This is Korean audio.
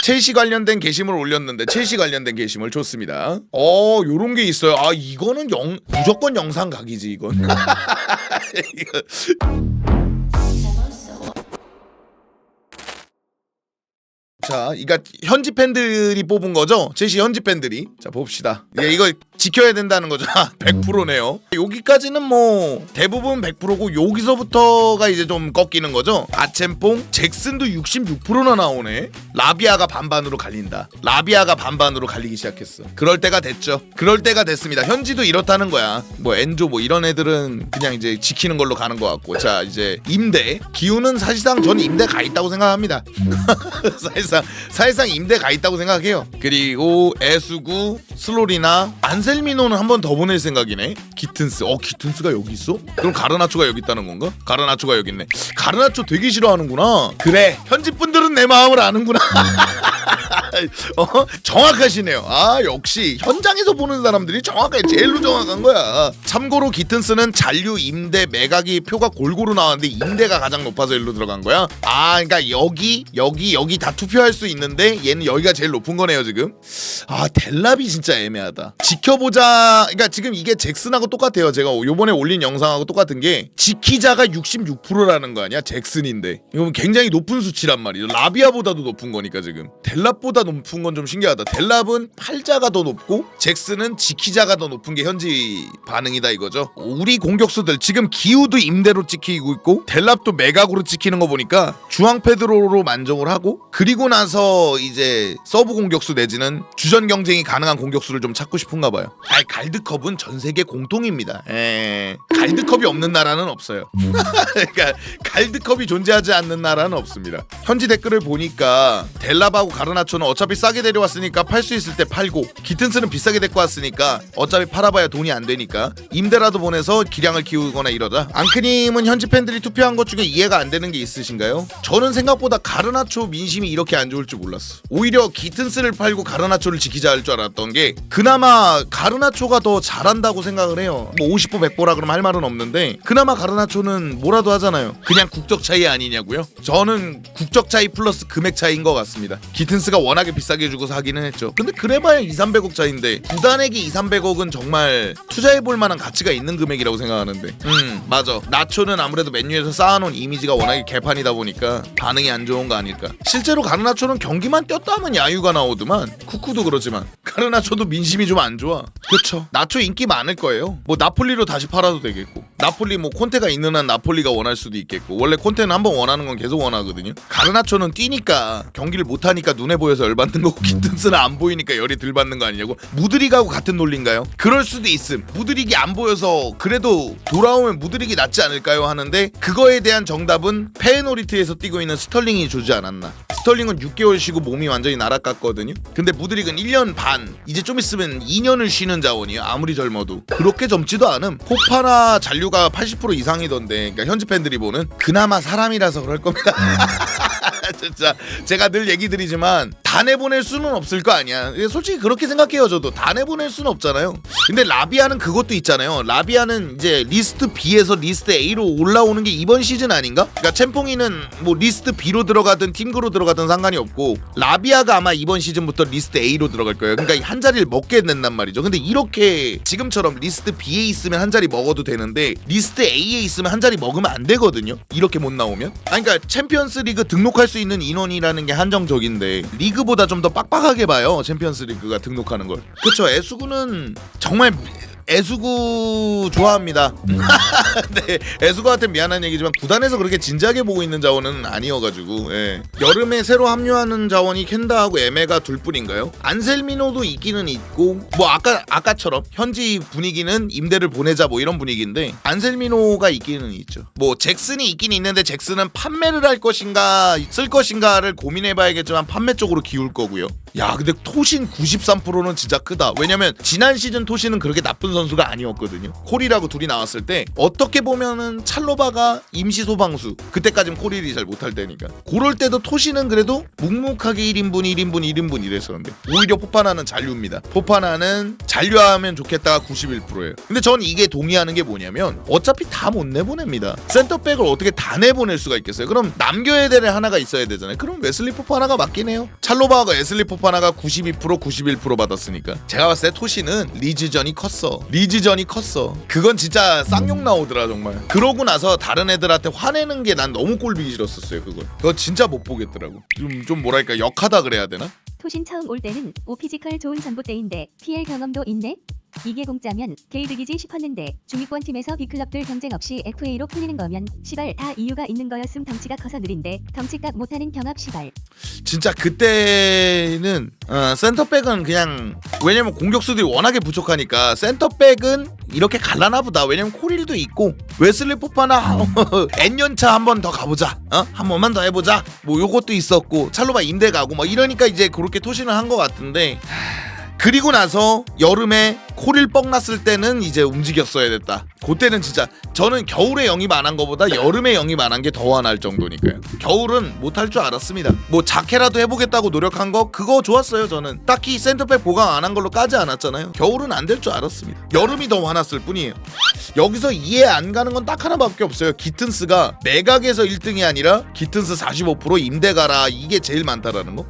첼시 관련된 게시물 올렸는데 첼시 관련된 게시물 좋습니다. 요런 게 있어요. 이거는 무조건 영상 각이지 이건. 이거. 자, 이거 현지 팬들이 뽑은 거죠? 첼시 현지 팬들이. 자, 봅시다. 이거 지켜야 된다는 거죠. 100%네요. 여기까지는 뭐 대부분 100%고 여기서부터가 이제 좀 꺾이는 거죠. 아첸뽕, 잭슨도 66%나 나오네. 라비아가 반반으로 갈린다. 라비아가 반반으로 갈리기 시작했어. 그럴 때가 됐죠. 그럴 때가 됐습니다. 현지도 이렇다는 거야. 뭐 엔조 뭐 이런 애들은 그냥 이제 지키는 걸로 가는 것 같고. 자, 이제 임대. 기우는 사실상 저는 임대 가 있다고 생각합니다. 사실상 임대 가 있다고 생각해요. 그리고 에수구, 슬로리나, 안셀미노는 한 번 더 보낼 생각이네. 기튼스. 기튼스가 여기 있어? 그럼 가르나초가 여기 있다는 건가? 가르나초가 여기 있네. 가르나초 되게 싫어하는구나. 그래, 현지 분들은 내 마음을 아는구나. 정확하시네요. 역시 현장에서 보는 사람들이 정확해. 제일로 정확한 거야. 참고로 기튼스는 잔류, 임대, 매각이 표가 골고루 나왔는데 임대가 가장 높아서 일로 들어간 거야. 그러니까 여기 다 투표할 수 있는데 얘는 여기가 제일 높은 거네요 지금. 델랍이 진짜 애매하다. 지켜보자. 그러니까 지금 이게 잭슨하고 똑같아요. 제가 요번에 올린 영상하고 똑같은 게 지키자가 66%라는 거 아니야? 잭슨인데 이건 굉장히 높은 수치란 말이죠. 라비아보다도 높은 거니까 지금. 델랍보다 높은 건 좀 신기하다. 델랍은 팔자가 더 높고 잭슨은 지키자가 더 높은 게 현지 반응이다 이거죠. 우리 공격수들 지금 기우도 임대로 찍히고 있고 델랍도 매각으로 찍히는 거 보니까 주앙 페드로로 만족을 하고, 그리고 나서 이제 서브 공격수 내지는 주전 경쟁이 가능한 공격수를 좀 찾고 싶은가 봐요. 갈드컵은 전 세계 공통입니다. 갈드컵이 없는 나라는 없어요. 그러니까 갈드컵이 존재하지 않는 나라는 없습니다. 현지 댓글을 보니까 델랍하고 가르나초는 어차피 싸게 데려왔으니까 팔 수 있을 때 팔고, 기튼스는 비싸게 데리고 왔으니까 어차피 팔아봐야 돈이 안 되니까 임대라도 보내서 기량을 키우거나 이러자. 앙크님은 현지 팬들이 투표한 것 중에 이해가 안 되는 게 있으신가요? 저는 생각보다 가르나초 민심이 이렇게 안 좋을 줄 몰랐어. 오히려 기튼스를 팔고 가르나초를 지키자 할 줄 알았던 게, 그나마 가르나초가 더 잘한다고 생각을 해요. 뭐 50보 100보라 그러면 할 말은 없는데 그나마 가르나초는 뭐라도 하잖아요. 그냥 국적 차이 아니냐고요? 저는 국적 차이 플러스 금액 차이인 것 같습니다. 기튼스가 워낙에 비싸게 주고 사기는 했죠. 근데 그래봐야 200~300억 차이인데 구단에게 200~300억은 정말 투자해볼 만한 가치가 있는 금액이라고 생각하는데. 맞아. 나초는 아무래도 맨유에서 쌓아놓은 이미지가 워낙에 개판이다 보니까 반응이 안 좋은 거 아닐까. 실제로 가르나초는 경기만 뛰었다 하면 야유가 나오더만. 쿠쿠도 그렇지만 가르나초도 민심이 좀 안 좋아. 그쵸. 나초 인기 많을 거예요. 뭐 나폴리로 다시 팔아도 되겠고, 나폴리 뭐 콘테가 있는 한 나폴리가 원할 수도 있겠고, 원래 콘테는 한번 원하는 건 계속 원하거든요. 가르나초는 뛰니까 경기를 못하니까 눈에 보여서 열받는 거고, 기튼스는 안 보이니까 열이 덜 받는 거 아니냐고. 무드릭하고 같은 논리인가요? 그럴 수도 있음. 무드릭이 안 보여서 그래도 돌아오면 무드릭이 낫지 않을까요 하는데, 그거에 대한 정답은 페에노리트에서 뛰고 있는 스털링이 주지 않았나. 스털링은 6개월 쉬고 몸이 완전히 날아갔거든요. 근데 무드릭은 1년 반, 이제 좀 있으면 2년을 쉬는 자원이에요. 아무리 젊어도 그렇게 젊지도 않음. 호파나 잔류가 80% 이상이던데, 그러니까 현지 팬들이 보는, 그나마 사람이라서 그럴 겁니다. 진짜 제가 늘 얘기 드리지만 다 내보낼 수는 없을 거 아니야. 솔직히 그렇게 생각해요. 저도 다 내보낼 수는 없잖아요. 근데 라비아는 그것도 있잖아요. 라비아는 이제 리스트 B에서 리스트 A로 올라오는 게 이번 시즌 아닌가? 그러니까 챔퐁이는 뭐 리스트 B로 들어가든 팀그로 들어가든 상관이 없고, 라비아가 아마 이번 시즌부터 리스트 A로 들어갈 거예요. 그러니까 한 자리를 먹게 된단 말이죠. 근데 이렇게 지금처럼 리스트 B에 있으면 한 자리 먹어도 되는데 리스트 A에 있으면 한 자리 먹으면 안 되거든요. 이렇게 못 나오면. 그러니까 챔피언스 리그 등록할 수 있는 인원이라는 게 한정적인데 리그보다 좀 더 빡빡하게 봐요. 챔피언스 리그가 등록하는 걸. 그쵸. 애수구는 정말 애수구 좋아합니다. 네, 애수구한테 미안한 얘기지만 구단에서 그렇게 진지하게 보고 있는 자원은 아니어가지고. 여름에 새로 합류하는 자원이 켄다하고 에메가 둘뿐인가요? 안셀미노도 있기는 있고, 뭐 아까처럼 현지 분위기는 임대를 보내자 뭐 이런 분위기인데, 안셀미노가 있기는 있죠. 뭐 잭슨이 있긴 있는데 잭슨은 판매를 할 것인가 쓸 것인가를 고민해봐야겠지만 판매 쪽으로 기울 거고요. 야 근데 토신 93%는 진짜 크다. 왜냐면 지난 시즌 토신은 그렇게 나쁜 선수가 아니었거든요. 콜이라고 둘이 나왔을 때 어떻게 보면은 찰로바가 임시 소방수, 그때까지는 콜일이 잘 못할 때니까 그럴 때도 토신은 그래도 묵묵하게 1인분 1인분 1인분 이랬었는데 오히려 포파나는 잔류입니다. 포파나는 잔류하면 좋겠다가 91%예요. 근데 전 이게 동의하는 게 뭐냐면 어차피 다 못 내보냅니다. 센터백을 어떻게 다 내보낼 수가 있겠어요. 그럼 남겨야 될 애하나가 있어야 되잖아요. 그럼 웨슬리 포파나가 맞긴 해요. 찰로바하고 웨슬리 포파나가 92% 91% 받았으니까 제가 봤을 때 토시는 리즈전이 컸어. 리즈전이 컸어. 그건 진짜 쌍욕 나오더라 정말. 그러고 나서 다른 애들한테 화내는 게 난 너무 꼴보기 싫었었어요. 그거 진짜 못 보겠더라고. 좀 뭐랄까 역하다 그래야 되나? 토신 처음 올 때는 오피지컬 좋은 전봇대인데 PL 경험도 있네? 이게 공짜면 게이득이지 싶었는데 중위권 팀에서 B클럽들 경쟁 없이 FA로 풀리는 거면 시발 다 이유가 있는 거였음. 덩치가 커서 느린데 덩치값 못하는 경합 시발. 진짜 그때는 센터백은 그냥 왜냐면 공격수들이 워낙에 부족하니까 센터백은 이렇게 갈라나 보다. 왜냐면 코릴도 있고 웨슬리 포파나 N년차 한 번 더 가보자, 한 번만 더 해보자, 뭐 요것도 있었고 찰로바 임대 가고 뭐 이러니까 이제 그렇게 토신을 한 것 같은데, 그리고 나서 여름에 코릴 뻥 났을 때는 이제 움직였어야 됐다. 그때는 진짜 저는 겨울에 영입 안 한 거보다 여름에 영입 안 한 게 더 화날 정도니까요. 겨울은 못할 줄 알았습니다. 뭐 자케라도 해보겠다고 노력한 거 그거 좋았어요. 저는 딱히 센터백 보강 안 한 걸로 까지 않았잖아요. 겨울은 안 될 줄 알았습니다. 여름이 더 화났을 뿐이에요. 여기서 이해 안 가는 건 딱 하나밖에 없어요. 기튼스가 매각에서 1등이 아니라 기튼스 45% 임대 가라, 이게 제일 많다라는 거.